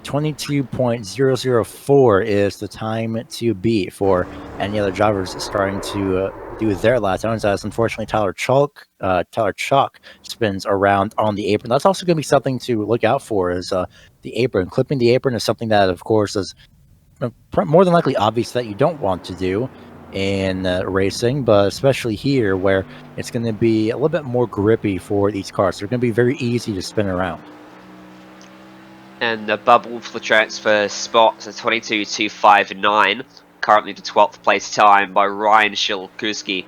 22.004 is the time to beat for any other drivers starting to do their laps. As unfortunately Tyler Chalk spins around on the apron. That's also going to be something to look out for. Is the apron clipping the apron is something that, of course, is more than likely obvious that you don't want to do in racing, but especially here where it's going to be a little bit more grippy for these cars. They're going to be very easy to spin around. And the bubble for the transfer spots is 22.259, currently the 12th place time by Ryan Shilkuski.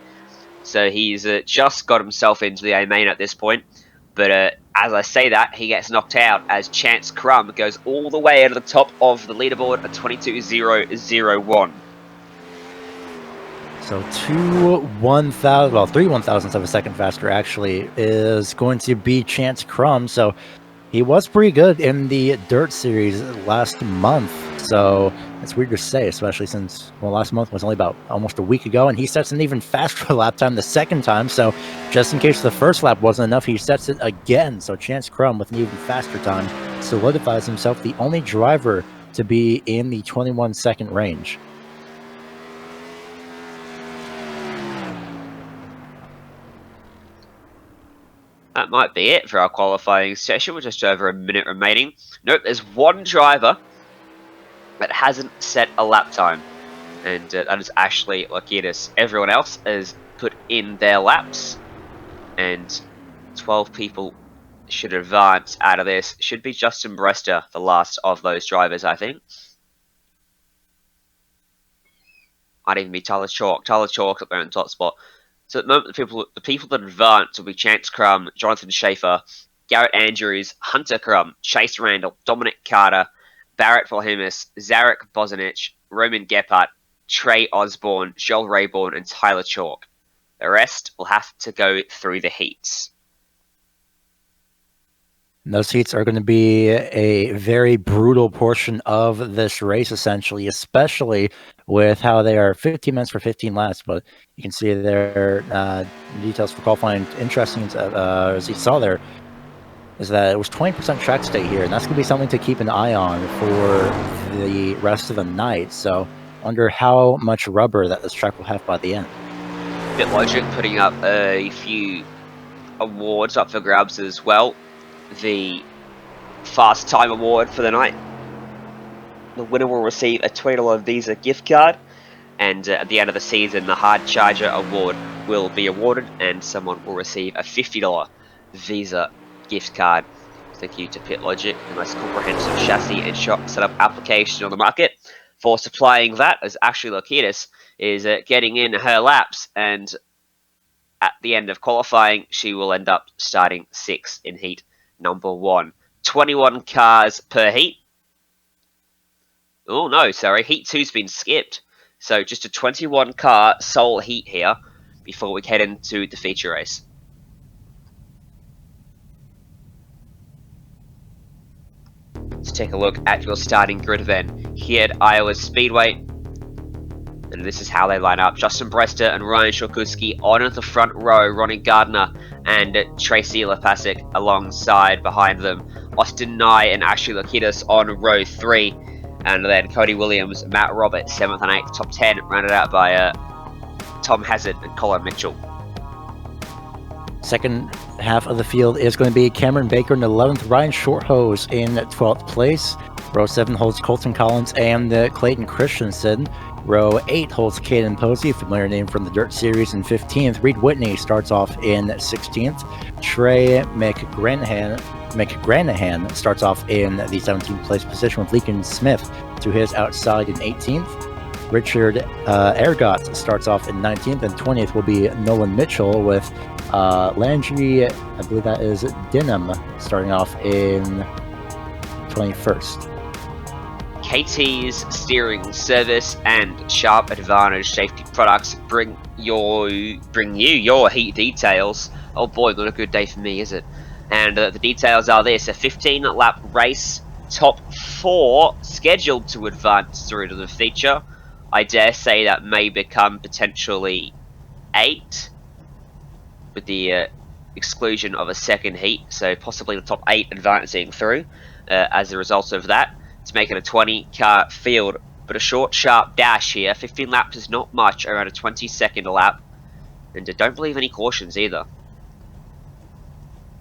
So he's just got himself into the A main at this point. But as I say that, he gets knocked out as Chance Crum goes all the way to the top of the leaderboard at 22.001. So 3 1,000ths of a second faster actually is going to be Chance Crum. So he was pretty good in the Dirt Series last month. So it's weird to say, especially since, well, last month was only about almost a week ago, and he sets an even faster lap time the second time. So just in case the first lap wasn't enough, he sets it again. So Chance Crum with an even faster time solidifies himself the only driver to be in the 21-second range. That might be it for our qualifying session. We're just over a minute remaining. Nope, there's one driver that hasn't set a lap time, and that is Ashley Lokitis. Everyone else has put in their laps, and 12 people should advance out of this. Should be Justin Brester, the last of those drivers, I think. Might even be Tyler Chalk. Tyler Chalk up there in top spot. So at the moment, the people that advance will be Chance Crum, Jonathan Schaefer, Garrett Andrews, Hunter Crum, Chase Randall, Dominic Carter, Barrett Volhemis, Zarek Bozanich, Roman Gephardt, Trey Osborne, Joel Rayborn, and Tyler Chalk. The rest will have to go through the heats. And those heats are going to be a very brutal portion of this race, essentially, especially with how they are 15 minutes for 15 laps. But you can see their details for qualifying. Interesting, as you saw there, is that it was 20% track stay here, and that's going to be something to keep an eye on for the rest of the night. So wonder how much rubber that this track will have by the end. BitLogic putting up a few awards up for grabs as well. The Fast Time Award for the night. The winner will receive a $20 Visa gift card, and at the end of the season, the Hard Charger Award will be awarded, and someone will receive a $50 Visa gift card. Thank you to BitLogic, the most comprehensive chassis and shop setup application on the market, for supplying that, as Ashley Lokitis is getting in her laps, and at the end of qualifying, she will end up starting 6th in heat number 1. 21 cars per heat. Oh no, sorry, heat 2's been skipped. So just a 21 car sole heat here before we head into the feature race. Let's take a look at your starting grid then here at Iowa Speedway. And this is how they line up. Justin Brester and Ryan Shilkuski on the front row. Ronnie Gardner and Tracy Lepasic alongside behind them. Austin Nye and Ashley Lokitis on row 3. And then Cody Williams, Matt Roberts, 7th and 8th. Top 10 rounded out by Tom Hazard and Colin Mitchell. Second half of the field is going to be Cameron Baker in 11th, Ryan Shorthose in 12th place. Row 7 holds Colton Collins and Clayton Christensen. Row 8 holds Caden Posey, familiar name from the Dirt Series, in 15th. Reed Whitney starts off in 16th. Trey McGranahan starts off in the 17th place position with Leakin Smith to his outside in 18th. Richard Ergot starts off in 19th, and 20th will be Nolan Mitchell with Landry, I believe that is Denham, starting off in 21st. KT's steering service and Sharp Advantage safety products bring you your heat details. Oh boy, not a good day for me, is it? And the details are this: a 15-lap race, top 4 scheduled to advance through to the feature. I dare say that may become potentially 8 with the exclusion of a second heat, so possibly the top 8 advancing through as a result of that. to make it a 20-car field. But a short, sharp dash here. 15 laps is not much, around a 22nd a lap. And I don't believe any cautions either.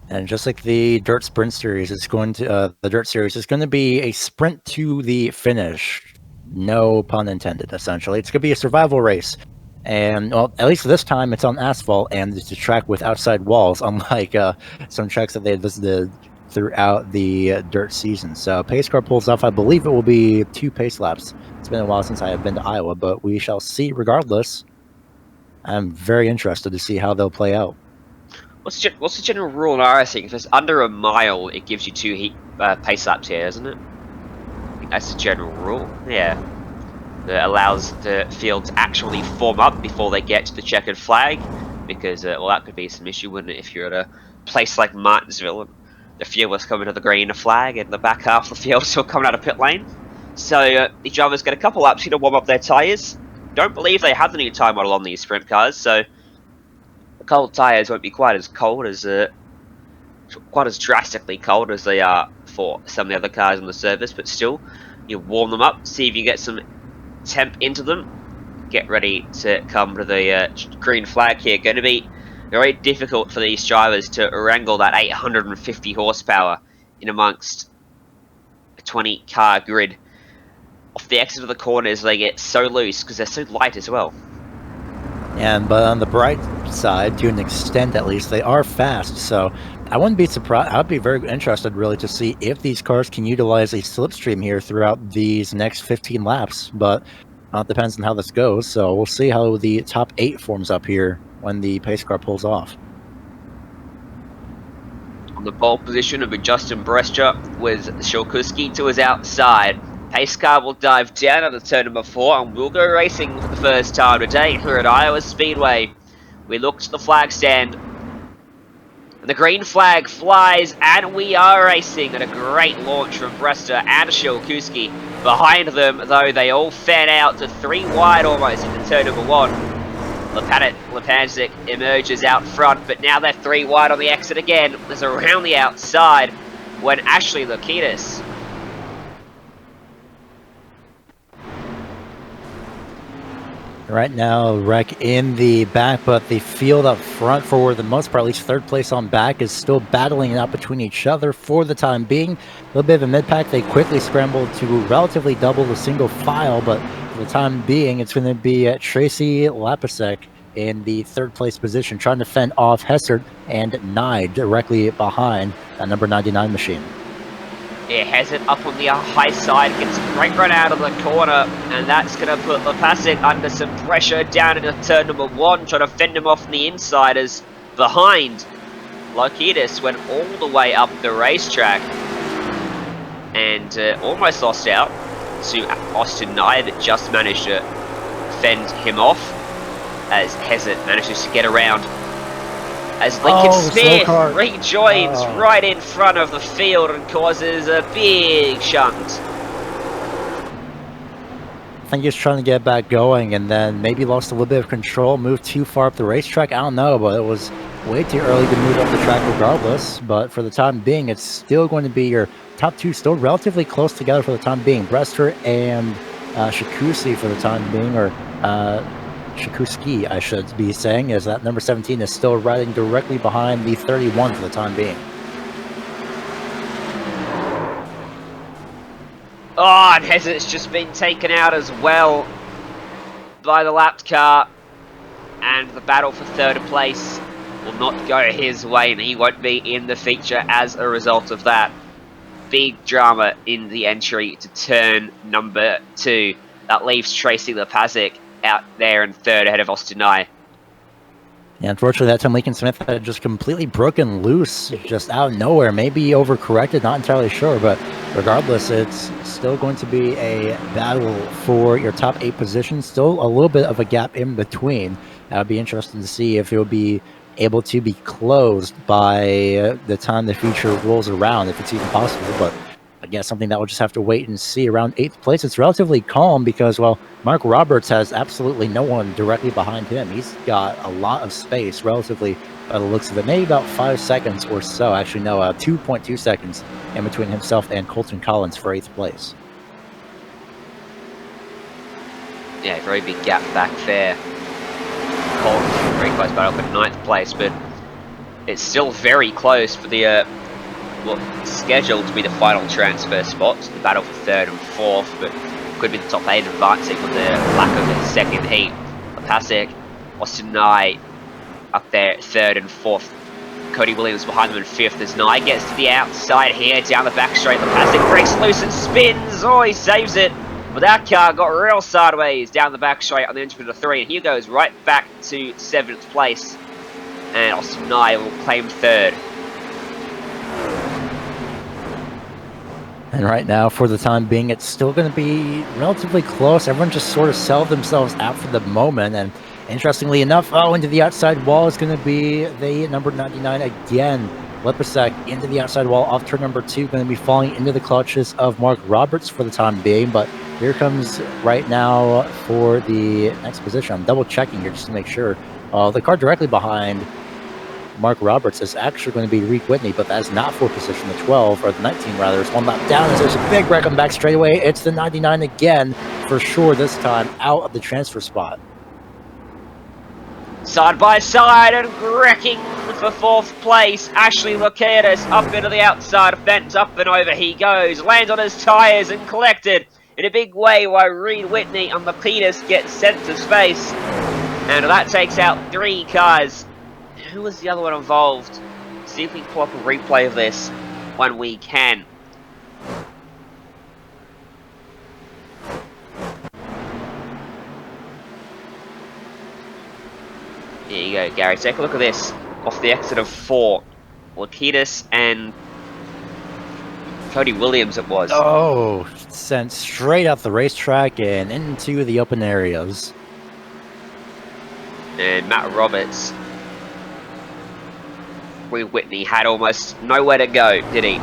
And just like the Dirt Sprint Series, it's going to the Dirt Series is going to be a sprint to the finish. No pun intended. Essentially, it's going to be a survival race. And well, at least this time it's on asphalt and it's a track with outside walls, unlike some tracks that they had visited throughout the dirt season. So pace car pulls off. I believe it will be 2 pace laps. It's been a while since I have been to Iowa, but we shall see regardless. I'm very interested to see how they'll play out. What's the general rule in racing? If it's under a mile, it gives you 2 pace laps here, isn't it? I think that's the general rule. Yeah. That allows the field to actually form up before they get to the checkered flag. Because, well, that could be some issue, wouldn't it, if you're at a place like Martinsville and the field was coming to the green flag and the back half of the field still coming out of pit lane. So the drivers get a couple laps here to warm up their tyres. Don't believe they have the new tyre model on these sprint cars, so the cold tyres won't be quite as drastically cold as they are for some of the other cars on the surface, but still, you warm them up, see if you get some temp into them, get ready to come to the green flag here. Going to be very difficult for these drivers to wrangle that 850 horsepower in amongst a 20-car grid. Off the exit of the corners, they get so loose because they're so light as well. But on the bright side, to an extent at least, they are fast. So I wouldn't be surprised. I'd be very interested, really, to see if these cars can utilize a slipstream here throughout these next 15 laps. But it depends on how this goes. So we'll see how the top 8 forms up here when the pace car pulls off. On the pole position will be Justin Brescia with Shilkuski to his outside. Pace car will dive down under turn number 4 and we'll go racing for the first time today here at Iowa Speedway. We look to the flag stand. And the green flag flies and we are racing at a great launch from Brescia and Shilkuski. Behind them, though, they all fan out to 3 wide almost into turn number 1. Lepanzik emerges out front, but now they're 3 wide on the exit again. There's around the outside when Ashley Lukitas. Right now, wreck in the back, but the field up front, for the most part, at least third place on back, is still battling it out between each other for the time being. A little bit of a mid-pack. They quickly scrambled to relatively double the single file, but for the time being, it's going to be Tracy Lapasek in the third place position, trying to fend off Hessert and Nye directly behind that number 99 machine. Yeah, has it up on the high side, gets a great run out of the corner, and that's going to put Lapasek under some pressure down into turn number 1, trying to fend him off from the insiders behind. Lokitis went all the way up the racetrack and almost lost out to Austin Nye, that just managed to fend him off as Hezet manages to get around. As Lincoln Smith rejoins right in front of the field and causes a big shunt. I think he's trying to get back going and then maybe lost a little bit of control, moved too far up the racetrack. I don't know, but it was way too early to move up the track regardless. But for the time being, it's still going to be your top 2 still relatively close together for the time being. Brester and Shikusi for the time being, or Shikuski, I should be saying, as that number 17 is still riding directly behind the 31 for the time being. Oh, and Hezet's just been taken out as well by the lapped car, and the battle for third place will not go his way, and he won't be in the feature as a result of that. Big drama in the entry to turn number 2. That leaves Tracy Lapasek out there in third ahead of Austin Nye. Yeah, unfortunately that time Lincoln Smith had just completely broken loose just out of nowhere. Maybe overcorrected, not entirely sure, but regardless, it's still going to be a battle for your top 8 positions. Still a little bit of a gap in between. That would be interesting to see if it will be able to be closed by the time the feature rolls around, if it's even possible. But again, something that we'll just have to wait and see. Around 8th place, it's relatively calm because, well, Mark Roberts has absolutely no one directly behind him. He's got a lot of space, relatively, by the looks of it. Maybe about 5 seconds or so. Actually, no, 2.2 seconds in between himself and Colton Collins for 8th place. Yeah, very big gap back there. Colton, very close battle for 9th place, but it's still very close for the what's scheduled to be the final transfer spots. The battle for 3rd and 4th, but could be the top 8 advancing with the lack of a second heat. Pasek, Austin Nye up there 3rd and 4th. Cody Williams behind them in 5th as Nye gets to the outside here, down the back straight. Pasek breaks loose and spins. Oh, he saves it. But that car got real sideways down the back straight on the entry to 3, and he goes right back to 7th place. And Austin Nye will claim 3rd. And right now, for the time being, it's still going to be relatively close. Everyone just sort of settled themselves out for the moment. And interestingly enough, into the outside wall is going to be the number 99 again. Lipasek into the outside wall off turn number 2, going to be falling into the clutches of Mark Roberts for the time being. But here comes right now for the next position. I'm double checking here just to make sure. The car directly behind Mark Roberts is actually going to be Reek Whitney, but that's not for position. The 12, or the 19 rather, is 1 lap down as there's a big wreck on back straightaway. It's the 99 again, for sure this time, out of the transfer spot. Side by side and wrecking for 4th place. Ashley Locatus up into the outside fence, up and over he goes. Lands on his tyres and collected in a big way while Reed Whitney on the Penis gets sent to space. And that takes out 3 cars. Who was the other one involved? See if we can pull up a replay of this when we can. There you go, Gary. Take a look at this. Off the exit of 4. Lakitas and Cody Williams it was. Oh, sent straight out the racetrack and into the open areas. And Matt Roberts. Reed Whitney had almost nowhere to go, did he?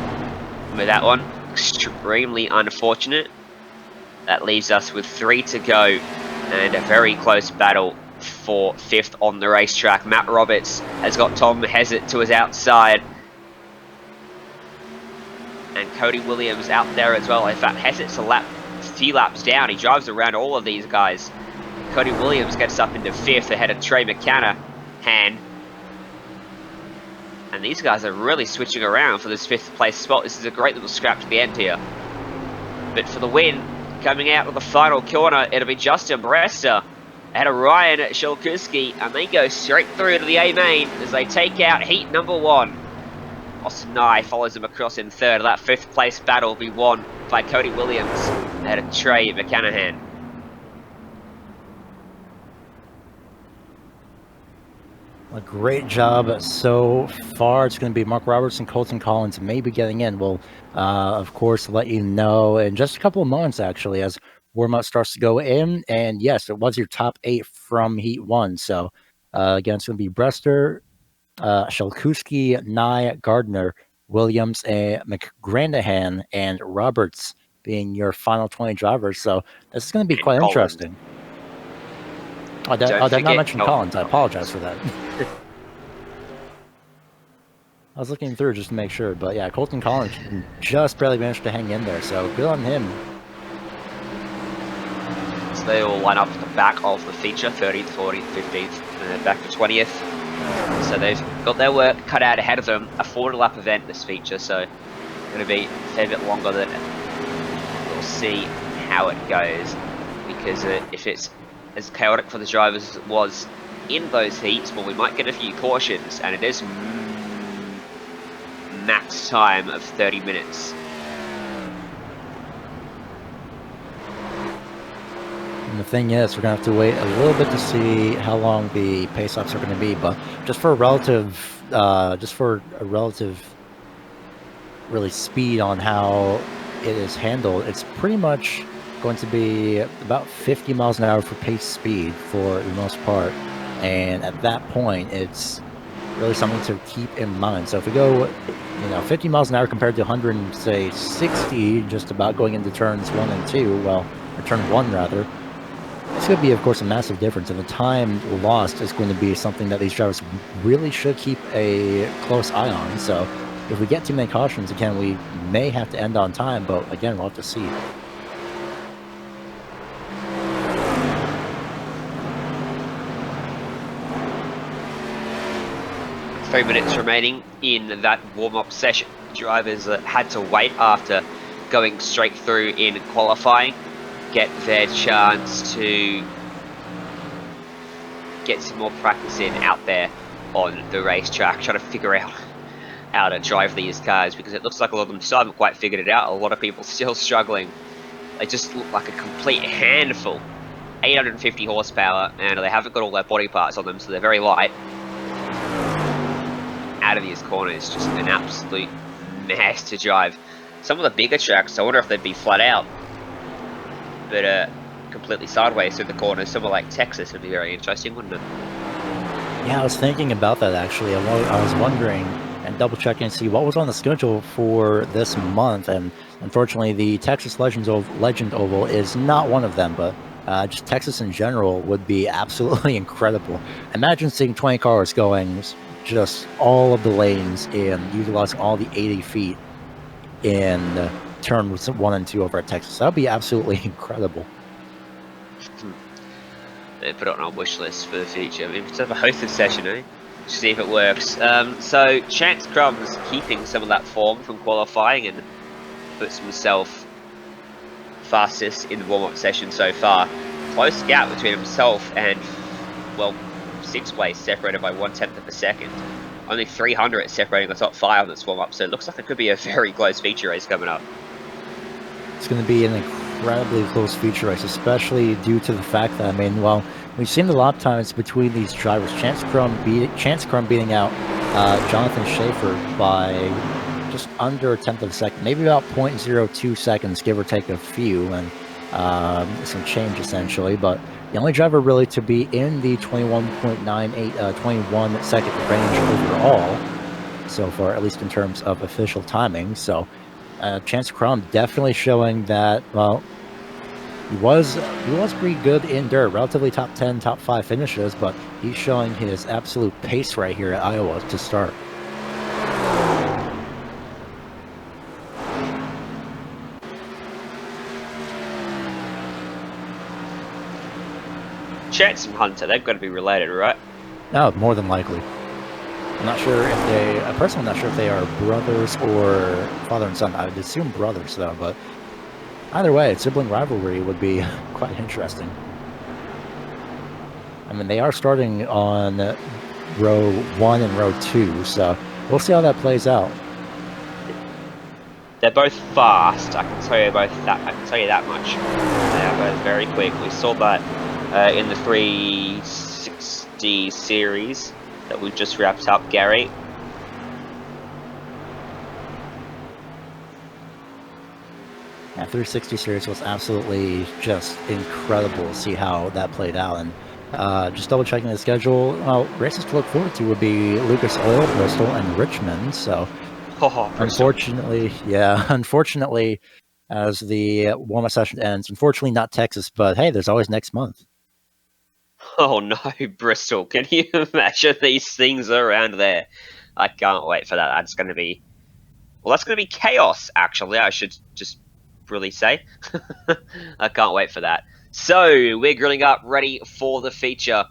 With that one, extremely unfortunate. That leaves us with 3 to go and a very close battle for 5th on the racetrack. Matt Roberts has got Tom Hezet to his outside. And Cody Williams out there as well. In fact, Hezet's a few laps down. He drives around all of these guys. Cody Williams gets up into 5th ahead of Trey McKenna. And these guys are really switching around for this 5th place spot. This is a great little scrap to the end here. But for the win, coming out of the final corner, it'll be Justin Brester ahead of Ryan Shulkuski, and they go straight through to the A main as they take out heat number 1. Austin Nye follows him across in 3rd. That 5th place battle will be won by Cody Williams ahead of Trey McCanahan. A great job so far. It's going to be Mark Roberts and Colton Collins maybe getting in. We'll, of course, let you know in just a couple of moments, actually, as warm-up starts to go in. And yes, it was your top 8 from Heat 1. So, again, it's going to be Brester, Shalkuski, Nye, Gardner, Williams, and McGranahan, and Roberts being your final 20 drivers. So this is going to be quite interesting. I did not mention Collins. I apologize for that. I was looking through just to make sure, but yeah, Colton Collins just barely managed to hang in there, so good on him. So they all line up at the back of the feature, 30th, 40th, 15th, and then back to 20th. So they've got their work cut out ahead of them. A 40-lap event, this feature, so going to be a fair bit longer than we'll see how it goes, because if it's as chaotic for the drivers as it was in those heats, well, we might get a few cautions, and it is max time of 30 minutes. And the thing is, we're going to have to wait a little bit to see how long the pace-offs are going to be, but just for a relative, really speed on how it is handled, it's pretty much going to be about 50 miles an hour for pace speed for the most part, and at that point it's really something to keep in mind. So if we go 50 miles an hour compared to 160 just about going into turns 1 and 2, well, or turn 1 rather, it's going to be, of course, a massive difference, and the time lost is going to be something that these drivers really should keep a close eye on. So if we get too many cautions, again, we may have to end on time, but again, we'll have to see. 3 minutes remaining in that warm-up session. Drivers had to wait after going straight through in qualifying, get their chance to get some more practice in out there on the racetrack, trying to figure out how to drive these cars, because it looks like a lot of them still haven't quite figured it out. A lot of people still struggling. They just look like a complete handful. 850 horsepower, and they haven't got all their body parts on them, so they're very light. Out of these corners, just an absolute mess to drive. Some of the bigger tracks, I wonder if they'd be flat out, but completely sideways through the corners. Somewhere like Texas would be very interesting, wouldn't it? Yeah, I was thinking about that actually. I was wondering and double checking to see what was on the schedule for this month, and unfortunately the Texas Legend Oval is not one of them, but just Texas in general would be absolutely incredible. Imagine seeing 20 cars going just all of the lanes and utilizing all the 80 feet in turn 1 and 2 over at Texas. That would be absolutely incredible. They put it on our wish list for the future. Maybe just have a hosted session, eh? See if it works. So Chance Crumb's keeping some of that form from qualifying and puts himself fastest in the warm-up session so far. Close gap between himself and, well, 6th place, separated by 1/10 of a second. Only 300 separating the top 5 on this warm-up, so it looks like it could be a very close feature race coming up. It's going to be an incredibly close feature race, especially due to the fact that, I mean, well, we've seen the lap times between these drivers. Chance Crum beating out Jonathan Schaefer by just under a 10th of a second, maybe about 0.02 seconds, give or take a few, and some change essentially. But the only driver really to be in the 21.98, 21 second range overall so far, at least in terms of official timing. So Chance Crum definitely showing that, well, he was pretty good in dirt, relatively top 10, top 5 finishes, but he's showing his absolute pace right here at Iowa to start. Chance and Hunter, they've got to be related, right? No, more than likely. I'm not sure if they, personally not sure if they are brothers or father and son. I would assume brothers though, but either way, sibling rivalry would be quite interesting. I mean, they are starting on row 1 and row 2, so we'll see how that plays out. They're both fast. I can tell you both that. I can tell you that much. They are both very quick. We saw that in the 360 series that we've just wrapped up, Gary. Yeah, 360 series was absolutely just incredible to see how that played out. And just double checking the schedule, well, races to look forward to would be Lucas Oil, Bristol, and Richmond. So unfortunately, as the warm-up session ends, unfortunately not Texas, but hey, there's always next month. Oh no, Bristol. Can you imagine these things around there? I can't wait for that. That's going to be... Well, that's going to be chaos, actually, I should just really say. I can't wait for that. So, we're grilling up, ready for the feature.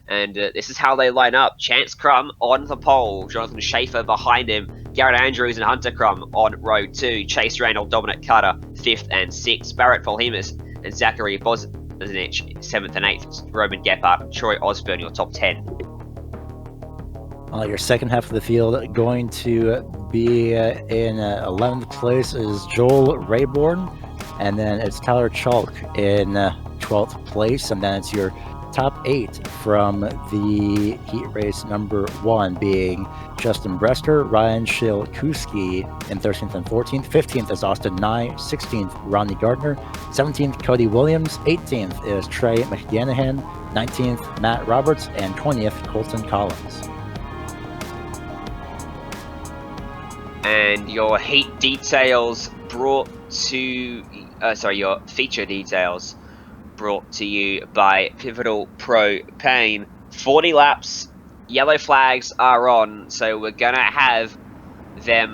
And this is how they line up. Chance Crum on the pole. Jonathan Schaefer behind him. Garrett Andrews and Hunter Crum on row 2. Chase Randall, Dominic Carter, 5th and 6th. Barrett Polhemus and Zachary Bosnich, 7th and 8th. Roman Gephardt and Troy Osborne, your top 10. Your second half of the field going to be in 11th place is Joel Rayborn, and then it's Tyler Chalk in 12th place, and then it's your top 8 from the heat race number 1 being Justin Brester, Ryan Shilkuski in 13th and 14th. 15th is Austin Nye, 16th Ronnie Gardner, 17th Cody Williams, 18th is Trey McGanahan, 19th Matt Roberts, and 20th Colton Collins. And your heat details brought to... your feature details brought to you by Pivotal Propane. 40 laps, yellow flags are on, so we're gonna have them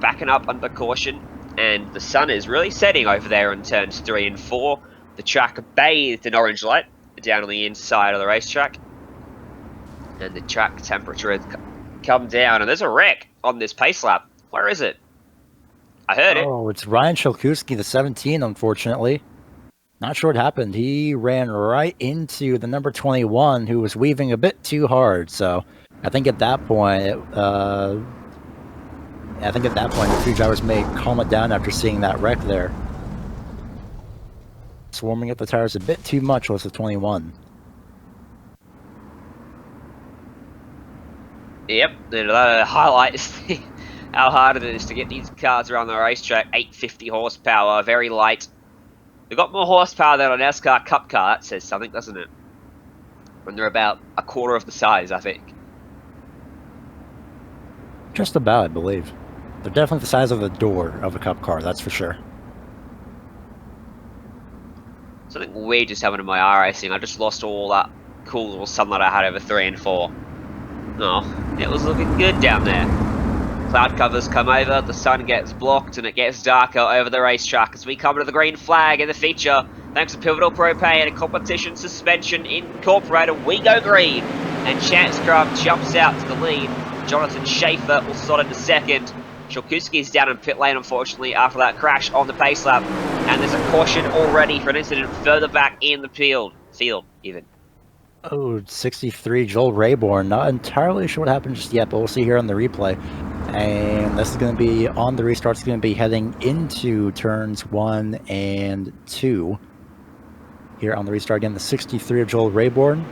backing up under caution, and the sun is really setting over there on turns 3 and 4. The track bathed in orange light down on the inside of the racetrack, and the track temperature come down, and there's a wreck on this pace lap. Where is it? I heard it. Oh, it's Ryan Shalkuski, the 17, unfortunately. Not sure what happened. He ran right into the number 21, who was weaving a bit too hard. So I think at that point, the two drivers may calm it down after seeing that wreck there. Swarming up the tires a bit too much was the 21. Yep, that highlights how hard it is to get these cars around the racetrack. 850 horsepower, very light. They've got more horsepower than a NASCAR Cup car. That says something, doesn't it? When they're about a quarter of the size, I think. Just about, I believe. They're definitely the size of the door of a Cup car, that's for sure. Something weird just happened to my iRacing. I just lost all that cool little sunlight I had over 3 and 4. Oh, it was looking good down there. Cloud covers come over, the sun gets blocked, and it gets darker over the racetrack as we come to the green flag in the feature. Thanks to Pivotal Propane and Competition Suspension Incorporated, we go green. And Chance Crum jumps out to the lead. Jonathan Schaefer will slot into second. Shalkuski's down in pit lane, unfortunately, after that crash on the pace lap. And there's a caution already for an incident further back in the field even. Oh, 63, Joel Rayborn. Not entirely sure what happened just yet, but we'll see here on the replay. And this is going to be, on the restart, it's going to be heading into turns 1 and 2. Here on the restart again, the 63 of Joel Rayborn.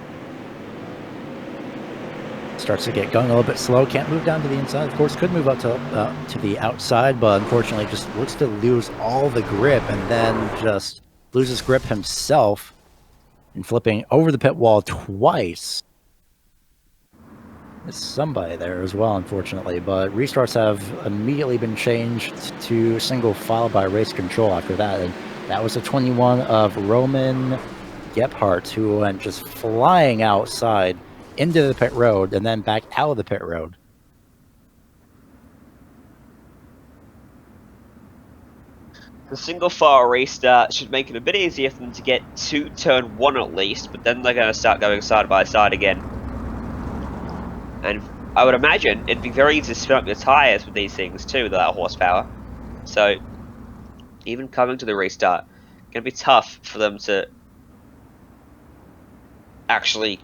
Starts to get going a little bit slow, can't move down to the inside. Of course, could move up to the outside, but unfortunately just looks to lose all the grip and then just loses grip himself and flipping over the pit wall twice. There's somebody there as well, unfortunately, but restarts have immediately been changed to single file by race control after that, and that was a 21 of Roman Gephardt, who went just flying outside into the pit road and then back out of the pit road. The single file restart should make it a bit easier for them to get to turn 1 at least, but then they're going to start going side by side again. And I would imagine it'd be very easy to spin up your tyres with these things too, with that horsepower. So even coming to the restart, it's going to be tough for them to actually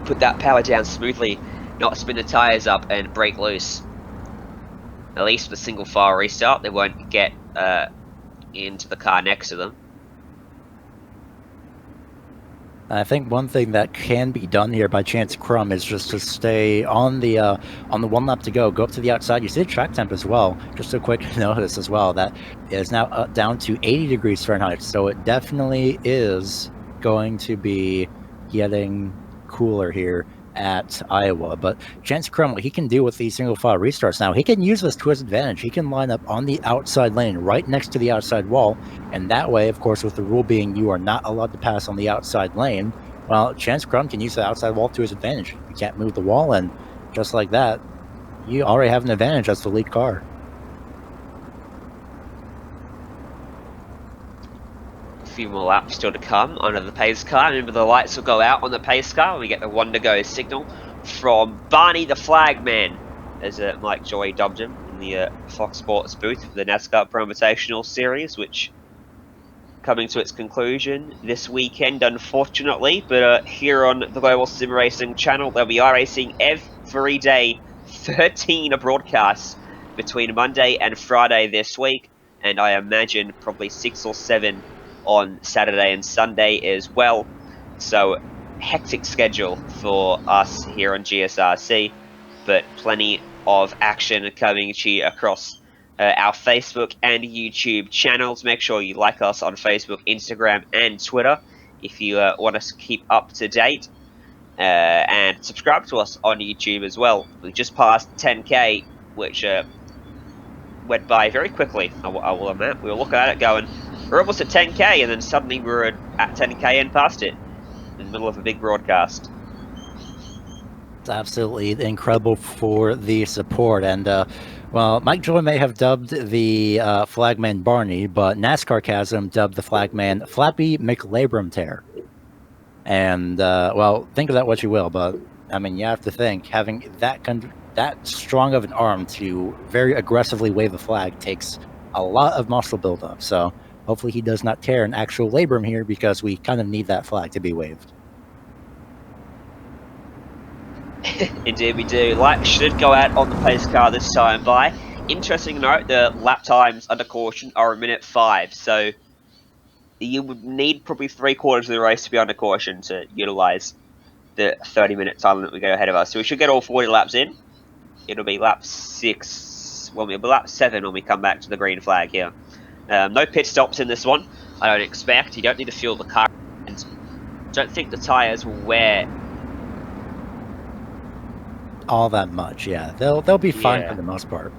put that power down smoothly, not spin the tyres up and break loose. At least with a single file restart, they won't get into the car next to them. I think one thing that can be done here by Chance Crum is just to stay on the 1 lap to go up to the outside. You see the track temp as well. Just a quick notice as well, that is now down to 80 degrees Fahrenheit, so it definitely is going to be getting cooler here at Iowa. But Chance Crum, what he can do with these single file restarts now, he can use this to his advantage. He can line up on the outside lane right next to the outside wall, and that way, of course, with the rule being you are not allowed to pass on the outside lane, well, Chance Crum can use the outside wall to his advantage. You can't move the wall, and just like that, you already have an advantage as the lead car. Few more laps still to come under the pace car. Remember, the lights will go out on the pace car when we get the 1 to go signal from Barney the Flagman, as Mike Joy dubbed him in the Fox Sports booth for the NASCAR Promotional Series, which coming to its conclusion this weekend, unfortunately. But here on the Global Sim Racing channel, they'll be iRacing every day, 13 broadcasts between Monday and Friday this week, and I imagine probably 6 or 7 on Saturday and Sunday as well. So hectic schedule for us here on GSRC, but plenty of action coming to you across our Facebook and YouTube channels. Make sure you like us on Facebook, Instagram and Twitter if you want us to keep up to date, and subscribe to us on YouTube as well. We just passed 10k, which went by very quickly, I will admit. We were looking at it going, we're almost at 10k, and then suddenly we were at 10k and past it in the middle of a big broadcast. It's absolutely incredible for the support, and well, Mike Joy may have dubbed the flagman Barney, but NASCAR Chasm dubbed the flagman Flappy McLabrum Tear. And well, think of that what you will, but I mean, you have to think having that strong of an arm to very aggressively wave a flag takes a lot of muscle buildup. So hopefully he does not tear an actual labrum here, because we kind of need that flag to be waved. Indeed we do. Light should go out on the pace car this time by. Interesting note, the lap times under caution are a minute 5, so you would need probably 3/4 of the race to be under caution to utilise the 30-minute time limit we go ahead of us. So we should get all 40 laps in. It'll be lap 6, well, it'll be lap 7 when we come back to the green flag here. No pit stops in this one, I don't expect. You don't need to fuel the car, and don't think the tyres will wear all that much. Yeah, they'll be fine for the most part.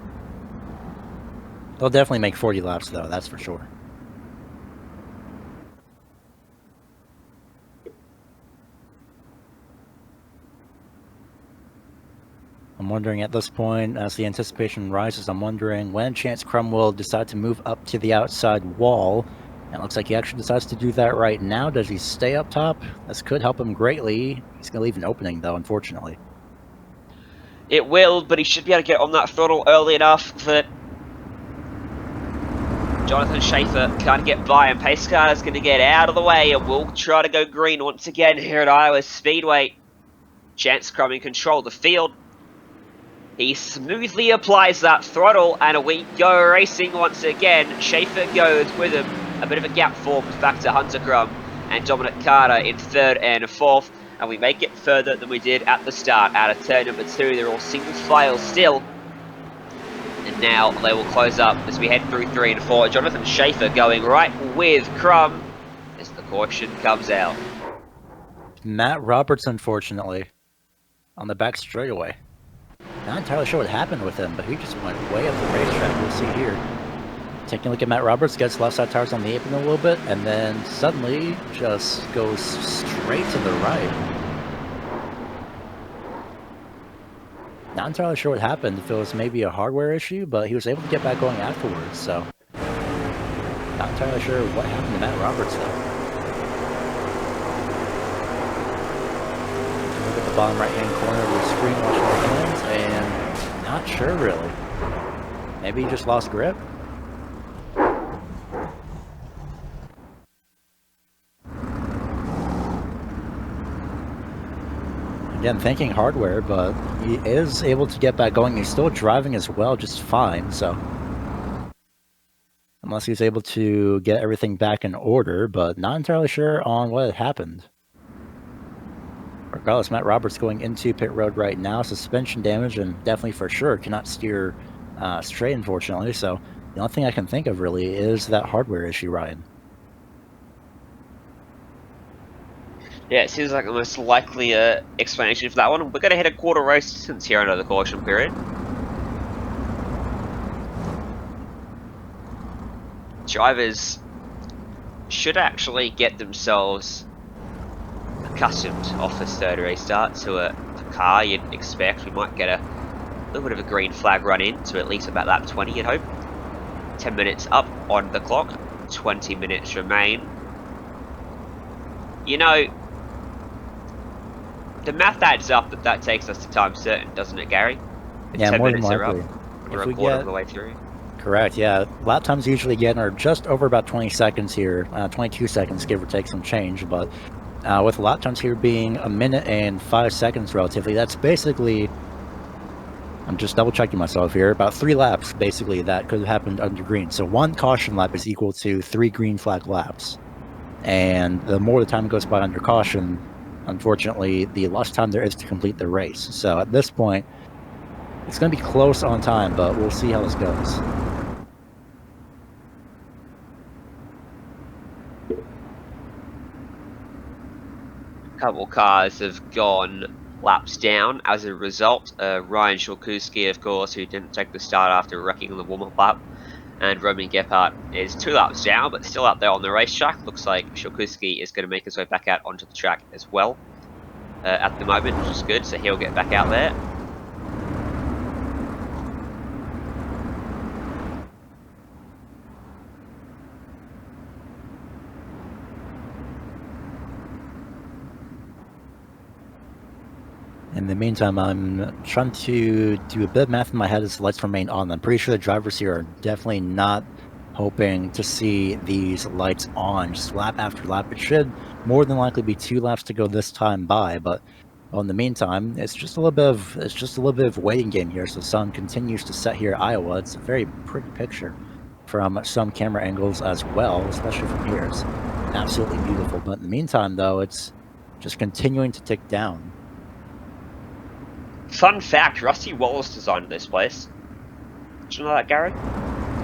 They'll definitely make 40 laps though, that's for sure. I'm wondering at this point, as the anticipation rises, I'm wondering when Chance Crum will decide to move up to the outside wall. And it looks like he actually decides to do that right now. Does he stay up top? This could help him greatly. He's going to leave an opening, though, unfortunately. It will, but he should be able to get on that throttle early enough that Jonathan Schaefer can't get by, and pace car is going to get out of the way, and we'll try to go green once again here at Iowa Speedway. Chance Crum in control of the field. He smoothly applies that throttle, and we go racing once again. Schaefer goes with him. A bit of a gap forms back to Hunter Crum and Dominic Carter in 3rd and 4th, and we make it further than we did at the start. Out of turn number 2, they're all single file still. And now they will close up as we head through 3 and 4. Jonathan Schaefer going right with Crum as the caution comes out. Matt Roberts, unfortunately, on the back straightaway. Not entirely sure what happened with him, but he just went way up the racetrack. We'll see here. Taking a look at Matt Roberts, gets left side tires on the apron a little bit, and then suddenly just goes straight to the right. Not entirely sure what happened, if it was maybe a hardware issue, but he was able to get back going afterwards, so not entirely sure what happened to Matt Roberts, though. Look at the bottom right-hand corner of the screen, watching the hands, and not sure, really. Maybe he just lost grip? Again, thinking hardware, but he is able to get back going. He's still driving as well, just fine, so unless he's able to get everything back in order, but not entirely sure on what had happened. Regardless, Matt Roberts going into pit road right now, suspension damage, and definitely for sure cannot steer straight, unfortunately, so the only thing I can think of really is that hardware issue, Ryan. Yeah, it seems like the most likely explanation for that one. We're going to hit a quarter race distance here under the caution period. Drivers should actually get themselves accustomed off this 3rd restart to a car. You'd expect we might get a little bit of a green flag run in to at least about lap 20, you'd hope. 10 minutes up on the clock, 20 minutes remain. You know, the math adds up that takes us to time certain, doesn't it, Gary? Yeah, 10 more than likely. We're a quarter of the way through. Correct, yeah. Lap times usually again are just over about 20 seconds here, 22 seconds, give or take some change, but with lap times here being a minute and 5 seconds relatively, that's basically, I'm just double checking myself here, about 3 laps basically that could have happened under green. So 1 caution lap is equal to 3 green flag laps. And the more the time goes by under caution, unfortunately, the less time there is to complete the race. So at this point, it's going to be close on time, but we'll see how this goes. A couple cars have gone laps down as a result. Ryan Shulkuski, of course, who didn't take the start after wrecking on the warm-up lap. And Roman Gephardt is 2 laps down, but still out there on the racetrack. Looks like Shulkuski is going to make his way back out onto the track as well at the moment, which is good, so he'll get back out there. In the meantime, I'm trying to do a bit of math in my head as the lights remain on. I'm pretty sure the drivers here are definitely not hoping to see these lights on just lap after lap. It should more than likely be 2 laps to go this time by, but well, in the meantime, it's just a little bit of waiting game here. So the sun continues to set here at Iowa. It's a very pretty picture from some camera angles as well, especially from here. It's absolutely beautiful. But in the meantime, though, it's just continuing to tick down. Fun fact, Rusty Wallace designed this place. Did you know that, Garrett?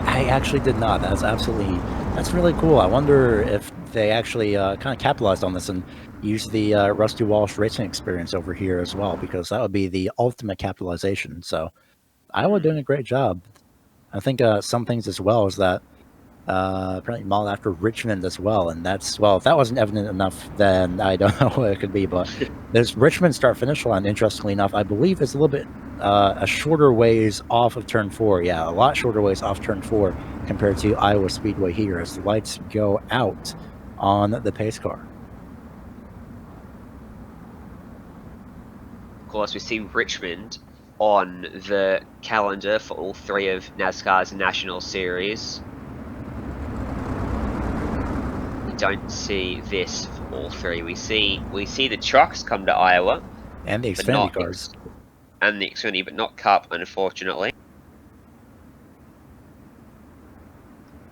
I actually did not. That's really cool. I wonder if they actually kind of capitalized on this and used the Rusty Walsh racing experience over here as well, because that would be the ultimate capitalization. So Iowa doing a great job. I think some things as well is that apparently modeled after Richmond as well, and that's, well, if that wasn't evident enough, then I don't know what it could be. But there's Richmond start-finish line, interestingly enough, I believe is a little bit a shorter ways off of turn 4. Yeah, a lot shorter ways off turn 4 compared to Iowa Speedway here as the lights go out on the pace car. Of course, we see Richmond on the calendar for all 3 of NASCAR's National Series. We don't see this for all 3. We see the trucks come to Iowa. And the Xfinity cars. And the Xfinity, but not Cup, unfortunately.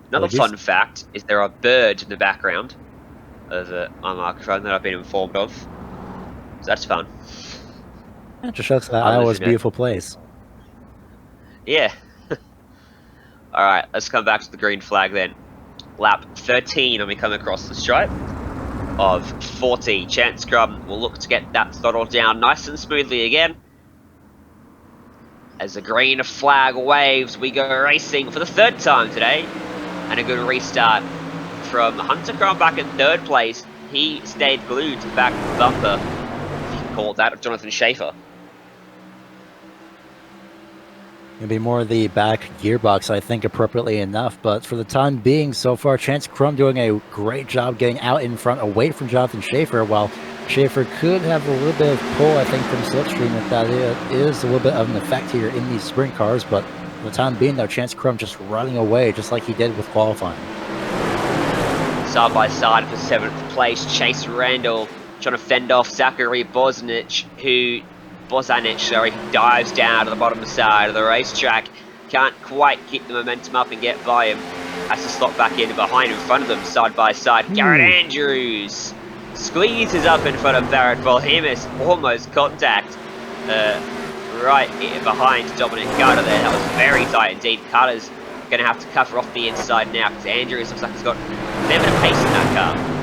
Another fun fact is there are birds in the background of the microphone that I've been informed of. So that's fun. It just shows that Iowa's a beautiful place. Yeah. Alright, let's come back to the green flag then. Lap 13 when we come across the stripe of 40. Chance Scrum will look to get that throttle down nice and smoothly again. As the green flag waves, we go racing for the 3rd time today. And a good restart from Hunter Crum back in 3rd place. He stayed glued to the back of the bumper, if you can call it that, of Jonathan Schaefer. It'll be more of the back gearbox, I think, appropriately enough. But for the time being, so far, Chance Crum doing a great job getting out in front, away from Jonathan Schaefer, while Schaefer could have a little bit of pull, I think, from slipstream, if that is a little bit of an effect here in these sprint cars. But for the time being, though, Chance Crum just running away, just like he did with qualifying. Side by side for 7th place, Chase Randall trying to fend off Zachary Bozanich, who dives down to the bottom side of the racetrack. Can't quite keep the momentum up and get by him. Has to slot back in behind, in front of them, side by side. Garrett Andrews squeezes up in front of Barrett Volhemus. Almost contact. Right in behind Dominic Carter there. That was very tight indeed. Carter's going to have to cover off the inside now because Andrews looks like he's got a bit of a pace in that car.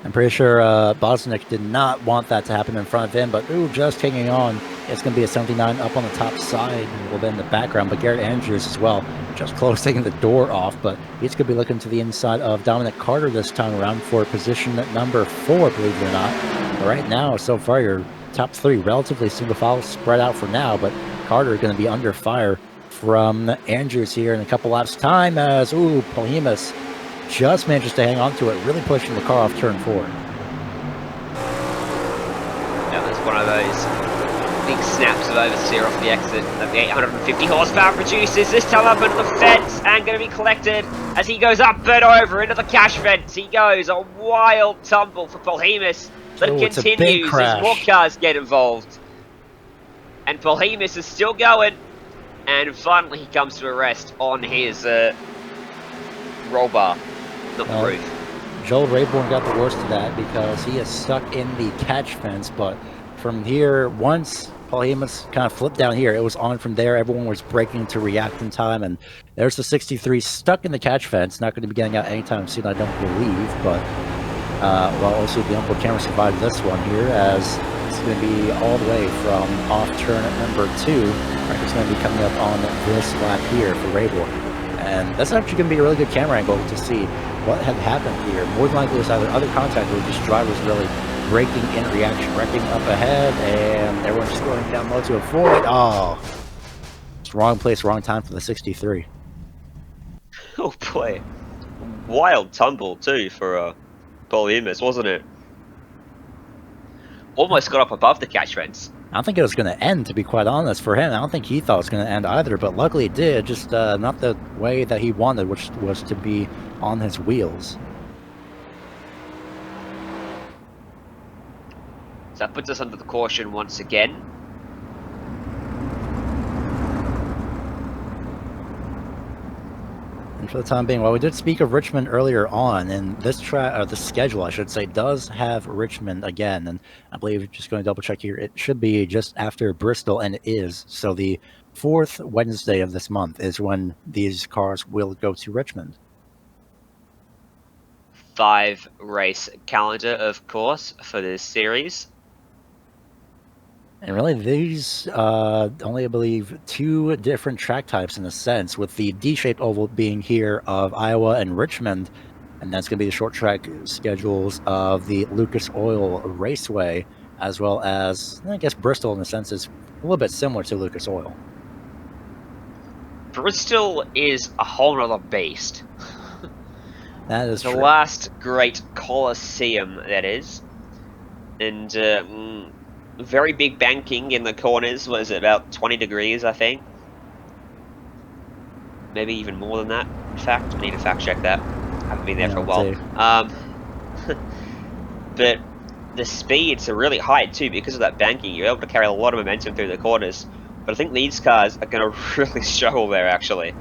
I'm pretty sure Bosnick did not want that to happen in front of him, but just hanging on. It's going to be a 79 up on the top side, and a little bit in the background, but Garrett Andrews as well, just close taking the door off, but he's going to be looking to the inside of Dominic Carter this time around for position at number 4, believe it or not. But right now, so far, your top 3 relatively single file spread out for now, but Carter going to be under fire from Andrews here in a couple laps time as, Polhemus just manages to hang on to it, really pushing the car off turn 4. Yeah, that's one of those big snaps of oversteer off the exit that the 850 horsepower produces. This time up into the fence and going to be collected as he goes up and over into the cash fence. He goes, a wild tumble for Polhemus, but it continues as more cars get involved. And Polhemus is still going, and finally he comes to a rest on his roll bar, not the roof. Joel Rayborn got the worst of that because he is stuck in the catch fence, but from here, once Polhemus kind of flipped down here, it was on from there. Everyone was braking to react in time, and there's the 63 stuck in the catch fence. Not going to be getting out anytime soon, I don't believe, but well, also the onboard camera survived this one here, as it's going to be all the way from off turn at number 2. Right, it's going to be coming up on this lap here for Rayborn, and that's actually going to be a really good camera angle to see what had happened here. More than likely, it was either other contact or just drivers really braking in reaction, wrecking up ahead, and everyone's just going down low to avoid. Oh, it's wrong place, wrong time for the 63. Oh boy, wild tumble too for Polhemus, wasn't it? Almost got up above the catch fence. I don't think it was going to end, to be quite honest, for him. I don't think he thought it was going to end either, but luckily it did, just not the way that he wanted, which was to be on his wheels. So that puts us under the caution once again. And for the time being, well, we did speak of Richmond earlier on, and this the schedule, I should say, does have Richmond again. And I believe, just going to double check here, it should be just after Bristol, and it is. So the 4th Wednesday of this month is when these cars will go to Richmond. 5-race calendar, of course, for this series. And really, these only, I believe, 2 different track types in a sense, with the D-shaped oval being here of Iowa and Richmond, and that's going to be the short track schedules of the Lucas Oil Raceway, as well as, I guess, Bristol in a sense is a little bit similar to Lucas Oil. Bristol is a whole other beast. That is the true. last great Colosseum, that is. And very big banking in the corners. Was it about 20 degrees, I think? Maybe even more than that. In fact, I need to fact check that. I haven't been there for a while. But the speeds are really high too because of that banking. You're able to carry a lot of momentum through the corners. But I think these cars are going to really struggle there, actually.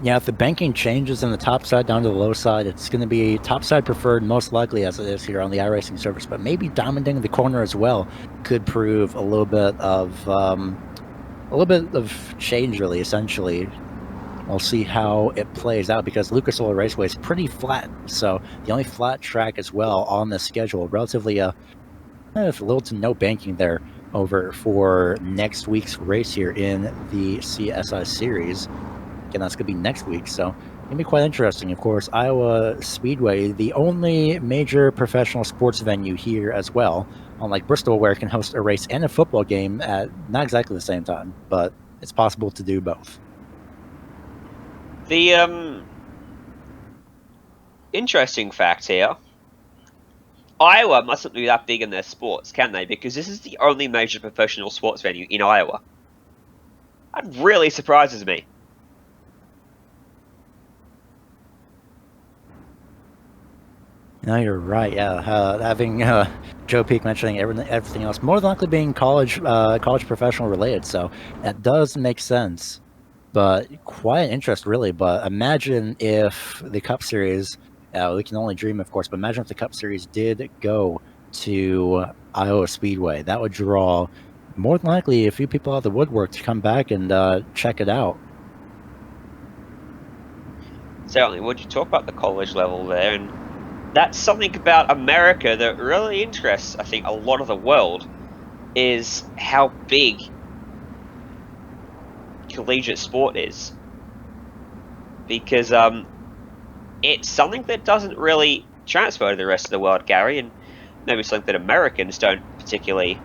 Yeah, if the banking changes in the top side down to the low side, it's going to be top side preferred most likely, as it is here on the iRacing surface. But maybe diamonding the corner as well could prove a little bit of change, really. Essentially, we'll see how it plays out because Lucas Oil Raceway is pretty flat. So the only flat track as well on the schedule, relatively little to no banking there over for next week's race here in the CSI series. Again, that's going to be next week, so it's going to be quite interesting. Of course, Iowa Speedway, the only major professional sports venue here as well, unlike Bristol, where it can host a race and a football game at not exactly the same time, but it's possible to do both. The interesting fact here, Iowa mustn't be that big in their sports, can they? Because this is the only major professional sports venue in Iowa. That really surprises me. No, you're right. Yeah, having Joe Peak mentioning everything else, more than likely being college professional related, so that does make sense. But quite an interest, really. But imagine if the Cup Series, we can only dream, of course, but imagine if the Cup Series did go to Iowa Speedway. That would draw more than likely a few people out of the woodwork to come back and check it out. Certainly. Would you talk about the college level there? And that's something about America that really interests, I think, a lot of the world, is how big collegiate sport is. Because it's something that doesn't really transfer to the rest of the world, Gary, and maybe something that Americans don't particularly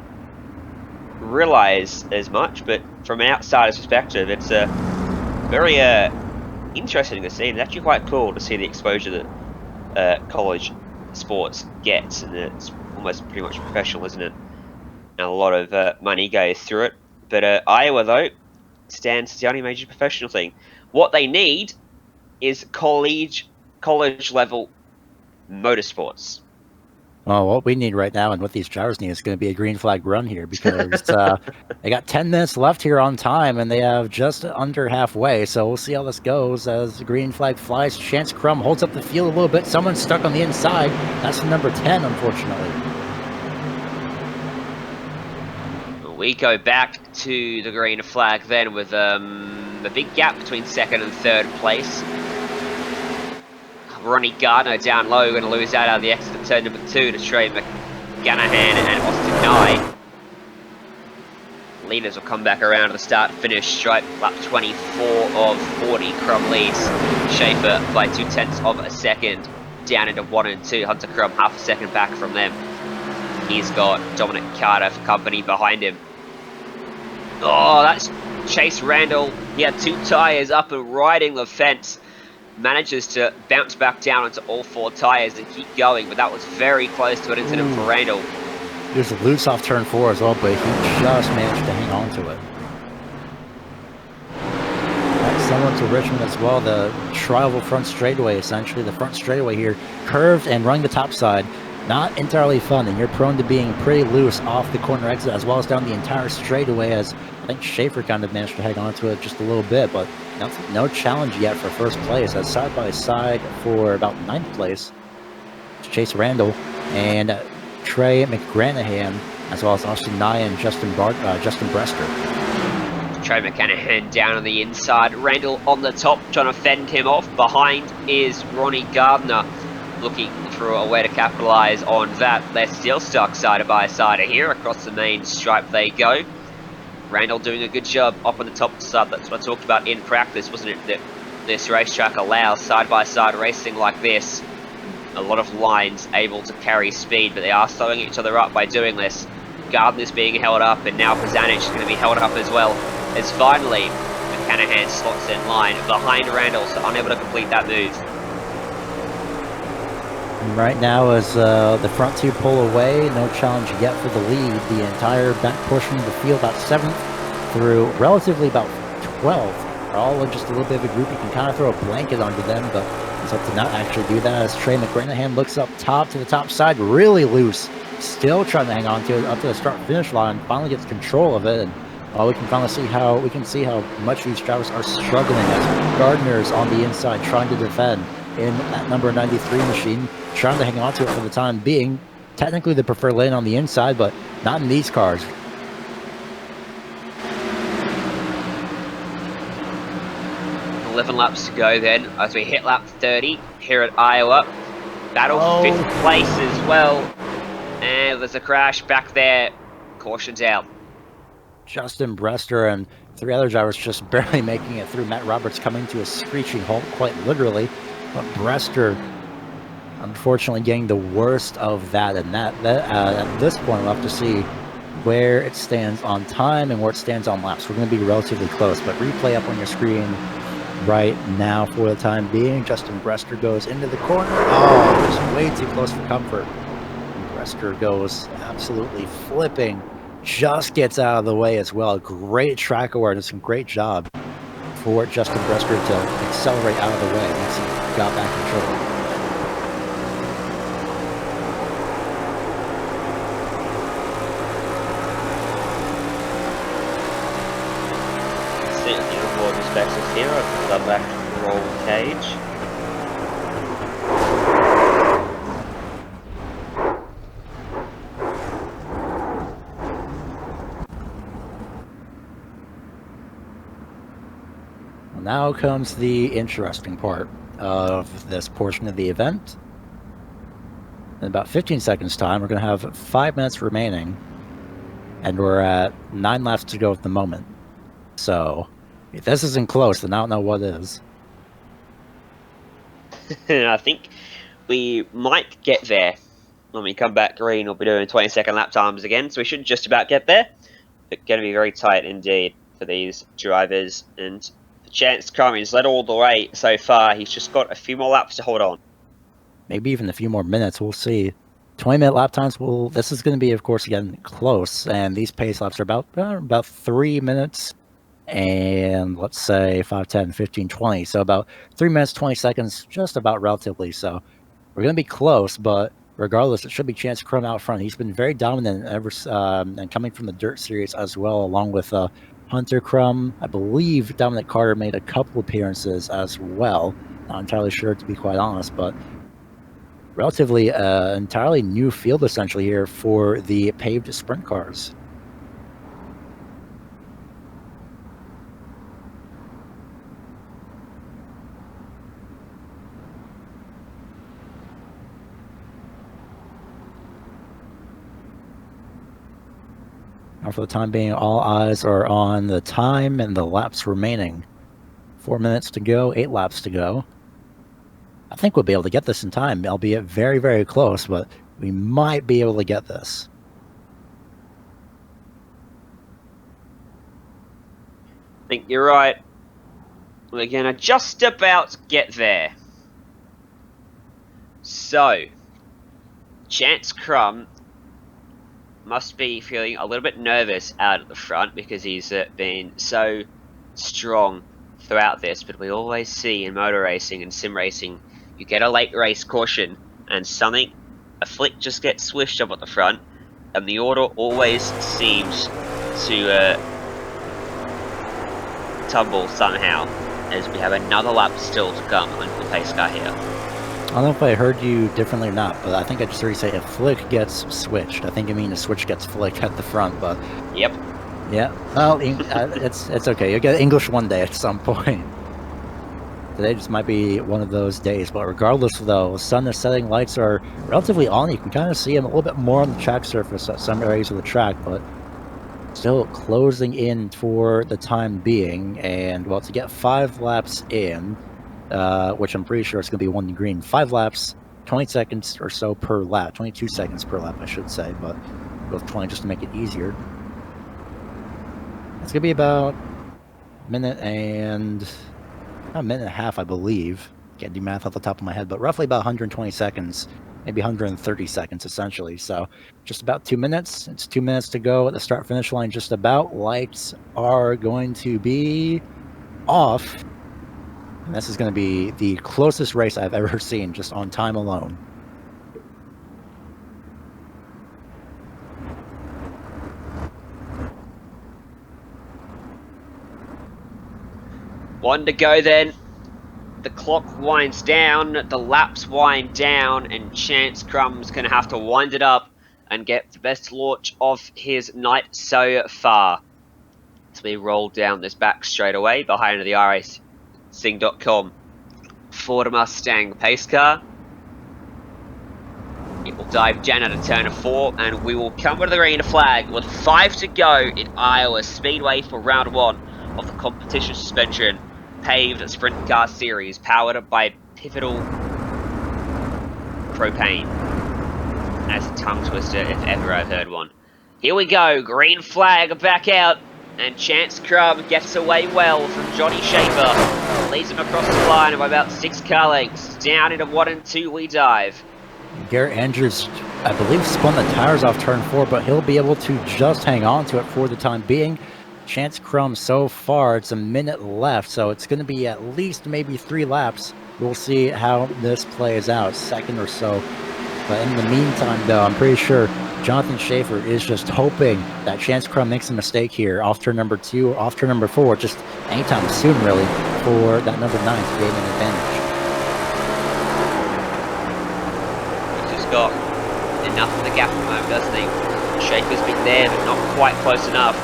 realize as much, but from an outsider's perspective, it's very interesting to see, and it's actually quite cool to see the exposure that college sports gets, and it's almost pretty much professional, isn't it? And a lot of money goes through it. But Iowa, though, stands as the only major professional thing. What they need is college level motorsports. Well, what we need right now and what these drivers need is going to be a green flag run here because they got 10 minutes left here on time and they have just under halfway. So we'll see how this goes as the green flag flies. Chance Crum holds up the field a little bit. Someone's stuck on the inside. That's the number 10, unfortunately. We go back to the green flag then with the big gap between second and third place. Ronnie Gardner down low, going to lose out of the exit of turn number 2 to Trey McGanahan and Austin Nye. Leaders will come back around to the start-finish stripe. Lap 24 of 40. Crum leads Schaefer by 0.2 of a second. Down into 1 and 2. Hunter Crum half a second back from them. He's got Dominic Carter for company behind him. Oh, that's Chase Randall. He had 2 tyres up and riding the fence. Manages to bounce back down onto all 4 tyres and keep going, but that was very close to an incident for Randall. He was loose off turn 4 as well, but he just managed to hang on to it. Similar to Richmond as well, the tri-oval front straightaway, essentially. The front straightaway here, curved and running the top side. Not entirely fun, and you're prone to being pretty loose off the corner exit as well as down the entire straightaway, as I think Schaefer kind of managed to hang on to it just a little bit, but no challenge yet for first place. As side by side for about 9th place, Chase Randall and Trey McGranahan, as well as Austin Nye and Justin Brester. Trey McGranahan down on the inside, Randall on the top, trying to fend him off. Behind is Ronnie Gardner, looking for a way to capitalise on that. They're still stuck side by side here. Across the main stripe they go. Randall doing a good job up on the top side. That's what I talked about in practice, wasn't it? That this racetrack allows side by side racing like this. A lot of lines able to carry speed, but they are slowing each other up by doing this. Gardner's being held up, and now Pazanich is going to be held up as well. As finally, McCanahan slots in line behind Randall, so unable to complete that move. Right now, as the front two pull away, no challenge yet for the lead. The entire back portion of the field, about 7th through relatively about 12th, are all in just a little bit of a group. You can kind of throw a blanket onto them, but it's up to not actually do that, as Trey McGranahan looks up top to the top side, really loose, still trying to hang on to it up to the start-finish line, finally gets control of it, and we can finally see how much these drivers are struggling, as Gardner's on the inside trying to defend in that number 93 machine, trying to hang on to it for the time being. Technically the preferred lane on the inside, but not in these cars. Laps to go then, as we hit lap 30 here at Iowa. Battle 5th place as well. And there's a crash back there. Caution's out. Justin Brester and 3 other drivers just barely making it through. Matt Roberts coming to a screeching halt, quite literally. But Brester, unfortunately, getting the worst of that. And at this point, we'll have to see where it stands on time and where it stands on laps. We're going to be relatively close, but replay up on your screen right now for the time being. Justin Brester goes into the corner. Oh, just way too close for comfort. And Brester goes absolutely flipping. Just gets out of the way as well. Great track awareness and great job for Justin Brester to accelerate out of the way once he got back control. Here at the back roll cage. Well, now comes the interesting part of this portion of the event. In about 15 seconds time, we're going to have 5 minutes remaining, and we're at 9 laps to go at the moment. So if this isn't close, then I don't know what is. I think we might get there. When we come back green, we'll be doing 20-second lap times again, so we should just about get there. But going to be very tight indeed for these drivers. And for Chance Crum, he's led all the way so far. He's just got a few more laps to hold on. Maybe even a few more minutes. We'll see. 20-minute lap times. This is going to be, of course, again, close. And these pace laps are about 3 minutes. And let's say 5, 10, 15, 20. So about 3 minutes, 20 seconds, just about relatively. So we're going to be close, but regardless, it should be Chance Crum out front. He's been very dominant and coming from the Dirt Series as well, along with Hunter Crum. I believe Dominic Carter made a couple appearances as well. Not entirely sure, to be quite honest, but relatively entirely new field essentially here for the paved sprint cars. Now for the time being, all eyes are on the time and the laps remaining. 4 minutes to go, 8 laps to go. I think we'll be able to get this in time, albeit very, very close, but we might be able to get this. I think you're right. We're going to just about get there. So, Chance Crum must be feeling a little bit nervous out at the front because he's been so strong throughout this. But we always see in motor racing and sim racing, you get a late race caution and a flick just gets swished up at the front, and the order always seems to tumble somehow, as we have another lap still to come on the pace car here. I don't know if I heard you differently or not, but I think I just heard you say if flick gets switched. I think I mean the switch gets flicked at the front, but... Yep. Yeah, well, it's okay. You'll get English one day at some point. Today just might be one of those days, but regardless though, sun is setting, lights are relatively on. You can kind of see them a little bit more on the track surface at some areas of the track, but still closing in for the time being. And, well, to get 5 laps in, which I'm pretty sure it's going to be 1 green. 5 laps, 20 seconds or so per lap. 22 seconds per lap, I should say, but go with 20 just to make it easier. It's going to be about a minute and a half, I believe. Can't do math off the top of my head, but roughly about 120 seconds, maybe 130 seconds, essentially. So just about 2 minutes. It's 2 minutes to go at the start-finish line just about. Lights are going to be off. And this is going to be the closest race I've ever seen, just on time alone. One to go then. The clock winds down, the laps wind down, and Chance Crumb's going to have to wind it up and get the best launch of his night so far. As we roll down this back straight away behind the racing.com Ford Mustang pace car. It will dive down at a turn of 4, and we will come with the green flag with 5 to go in Iowa Speedway for round 1 of the competition suspension Paved Sprint Car Series, powered by Pivotal Propane. As a tongue twister, if ever I've heard one. Here we go, green flag back out, and Chance Crumb gets away well from Johnny Schaefer. Leads him across the line by about 6 car lengths. Down into 1 and 2 we dive. Garrett Andrews, I believe, spun the tires off turn 4, but he'll be able to just hang on to it for the time being. Chance Crum, so far, it's a minute left, so it's going to be at least maybe 3 laps. We'll see how this plays out, second or so. But in the meantime, though, I'm pretty sure Jonathan Schaefer is just hoping that Chance Crum makes a mistake here off turn number 2 or off turn number 4, just anytime soon, really, for that number 9 to gain an advantage. He's just got enough of the gap at the moment, doesn't he? Schaefer's been there, but not quite close enough.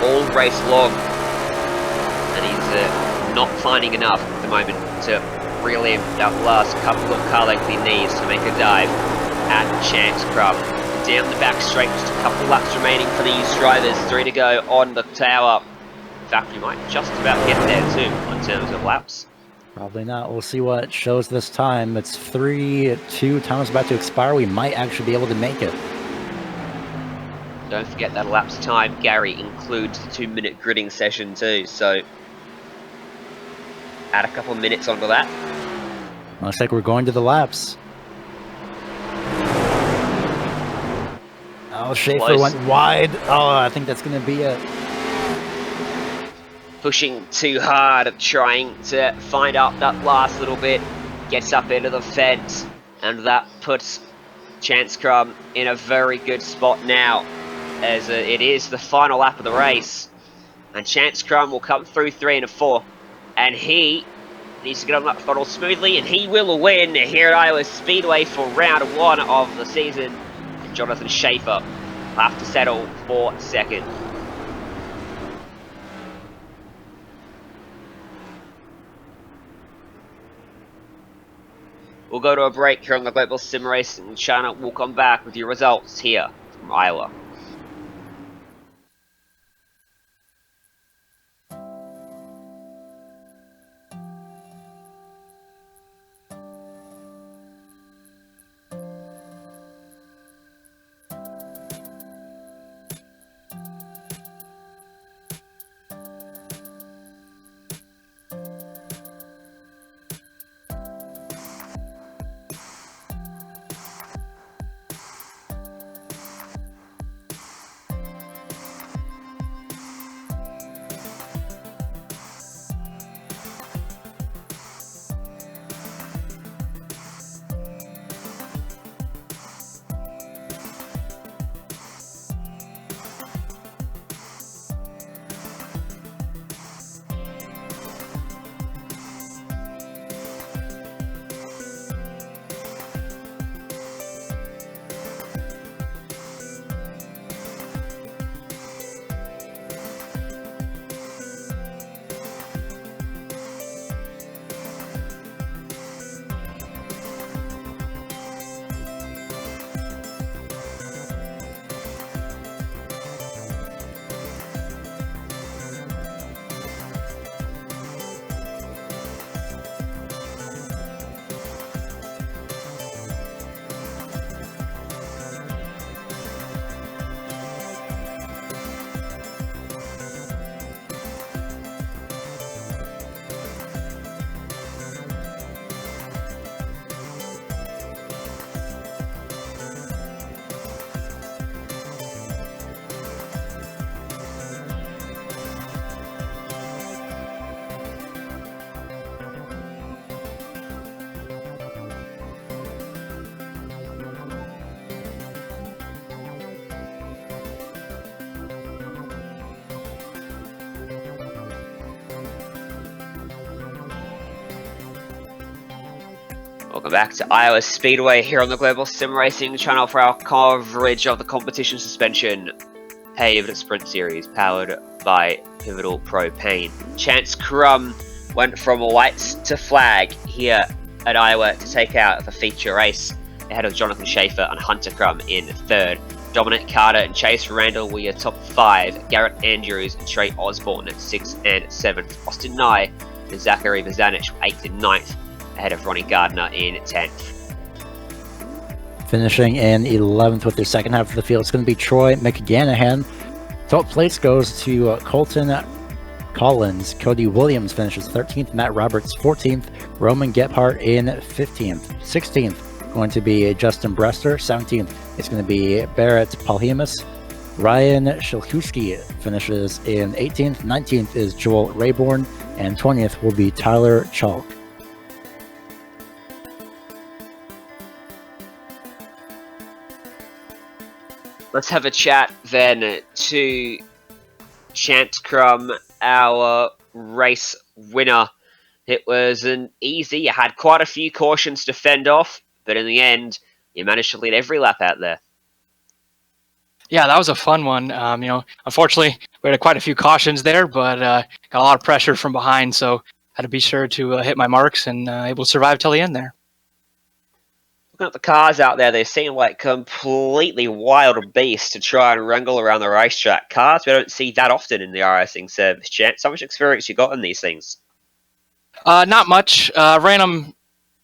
All race long, and he's not finding enough at the moment to reel in that last couple of car lengths he needs to make a dive at Chance Crumb. Down the back straight, just a couple laps remaining for these drivers, 3 to go on the tower. In fact, we might just about get there too, in terms of laps. Probably not. We'll see what it shows this time. It's 3-2, time is about to expire. We might actually be able to make it. Don't forget that elapsed time, Gary, includes the 2-minute gridding session too, so add a couple of minutes onto that. Looks like we're going to the laps. Oh, Schaefer went wide. Oh, I think that's going to be it. Pushing too hard, trying to find out that last little bit. Gets up into the fence, and that puts Chance Crumb in a very good spot now, as it is the final lap of the race. And Chance Crumb will come through 3 and 4, and he needs to get on that throttle smoothly, and he will win here at Iowa Speedway for round 1 of the season. And Jonathan Schaefer will have to settle for second. We'll go to a break here on the Global Sim Racing channel. We'll come back with your results here from Iowa. Welcome back to Iowa Speedway here on the Global Sim Racing channel for our coverage of the competition suspension Paved Sprint Series powered by Pivotal Propane. Chance Crum went from whites to flag here at Iowa to take out the feature race ahead of Jonathan Schaefer and Hunter Crum in third. Dominic Carter and Chase Randall were your top 5. Garrett Andrews and Trey Osborne at 6th and 7th. Austin Nye and Zachary Vazanich 8th and 9th ahead of Ronnie Gardner in 10th. Finishing in 11th with the second half of the field, it's going to be Troy McGanahan. 12th place goes to Colton Collins. Cody Williams finishes 13th. Matt Roberts 14th. Roman Gephardt in 15th. 16th going to be Justin Brester. 17th is going to be Barrett Palhemus. Ryan Shilkowski finishes in 18th. 19th is Joel Rayborn. And 20th will be Tyler Chalk. Let's have a chat then to Chance Crum, our race winner. It was an easy, you had quite a few cautions to fend off, but in the end, you managed to lead every lap out there. Yeah, that was a fun one. Unfortunately, we had quite a few cautions there, but got a lot of pressure from behind, so had to be sure to hit my marks and able to survive till the end there. Looking at the cars out there, they seem like completely wild beasts to try and wrangle around the racetrack. Cars we don't see that often in the RSing service. Chance, how much experience you got in these things? Not much. Ran them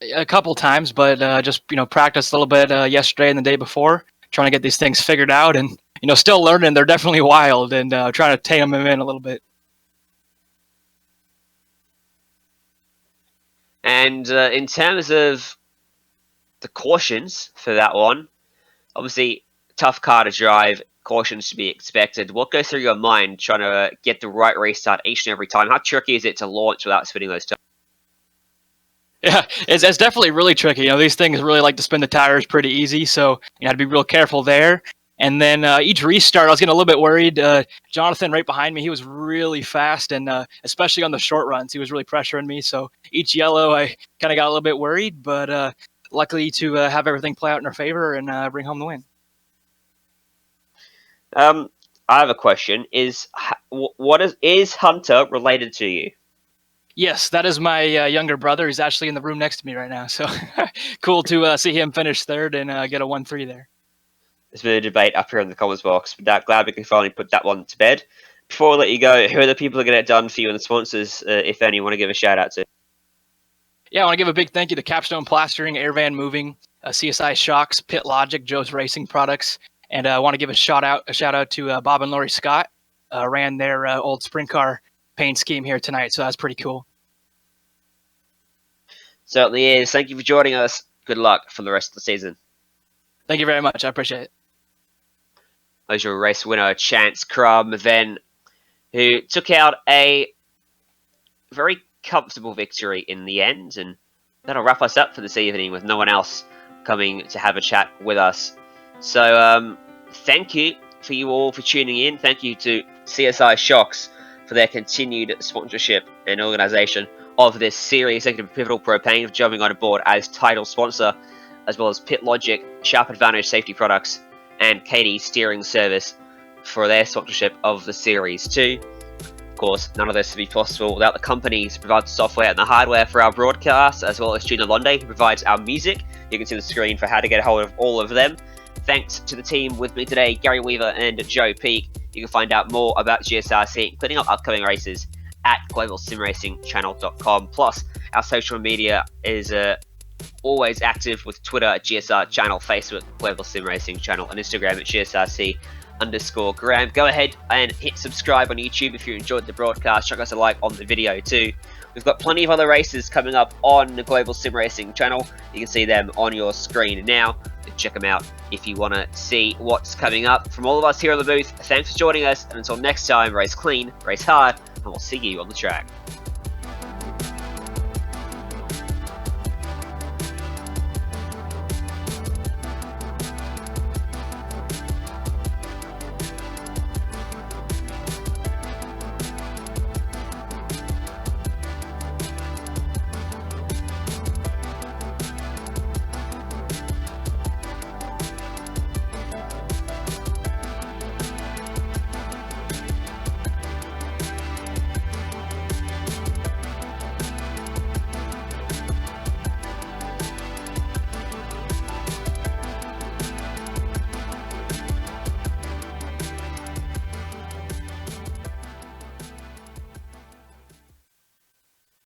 a couple times, but just practiced a little bit yesterday and the day before, trying to get these things figured out, and still learning. They're definitely wild, and trying to tame them in a little bit. And in terms of the cautions for that one, obviously tough car to drive, cautions to be expected. What goes through your mind trying to get the right restart each and every time? How tricky is it to launch without spinning those tires? Yeah, it's definitely really tricky. These things really like to spin the tires pretty easy, so you have to be real careful there. And then each restart, I was getting a little bit worried. Jonathan right behind me, he was really fast, and especially on the short runs, he was really pressuring me. So each yellow, I kind of got a little bit worried, but luckily to have everything play out in our favor and bring home the win. I have a question. Is Hunter related to you? Yes, that is my younger brother. He's actually in the room next to me right now. So cool to see him finish third and get a 1-3 there. There's been a debate up here in the comments box, but glad we can finally put that one to bed. Before we let you go, who are the people who are going to get it done for you and the sponsors, if any, you want to give a shout out to? Yeah, I want to give a big thank you to Capstone Plastering, Airvan Moving, CSI Shocks, Pit Logic, Joe's Racing Products, and I want to give a shout out to Bob and Lori Scott. Ran their old sprint car paint scheme here tonight, so that's pretty cool. Certainly is. Thank you for joining us. Good luck for the rest of the season. Thank you very much. I appreciate it. There's your race winner, Chance Crum, then, who took out a very comfortable victory in the end, and that'll wrap us up for this evening with no one else coming to have a chat with us. So thank you for you all for tuning in. Thank you to CSI Shocks for their continued sponsorship and organisation of this series. Thank you to Pivotal Propane for jumping on board as title sponsor, as well as Pit Logic, Sharp Advantage Safety Products, and Katie's Steering Service for their sponsorship of the series too. Of course, none of this would be possible without the companies who provide the software and the hardware for our broadcasts, as well as Gina Londe, who provides our music. You can see the screen for how to get a hold of all of them. Thanks to the team with me today, Gary Weaver and Joe Peak. You can find out more about GSRC, including our upcoming races, at globalsimracingchannel.com. Plus, our social media is always active with Twitter at GSR Channel, Facebook, Global Sim Racing Channel, and Instagram at GSRC_Graham. Go ahead and hit subscribe on YouTube if you enjoyed the broadcast. Chuck us a like on the video too. We've got plenty of other races coming up on the Global Sim Racing Channel. You can see them on your screen now. Check them out if you want to see what's coming up. From all of us here on the booth, thanks for joining us, and until next time, race clean, race hard, and we'll see you on the track.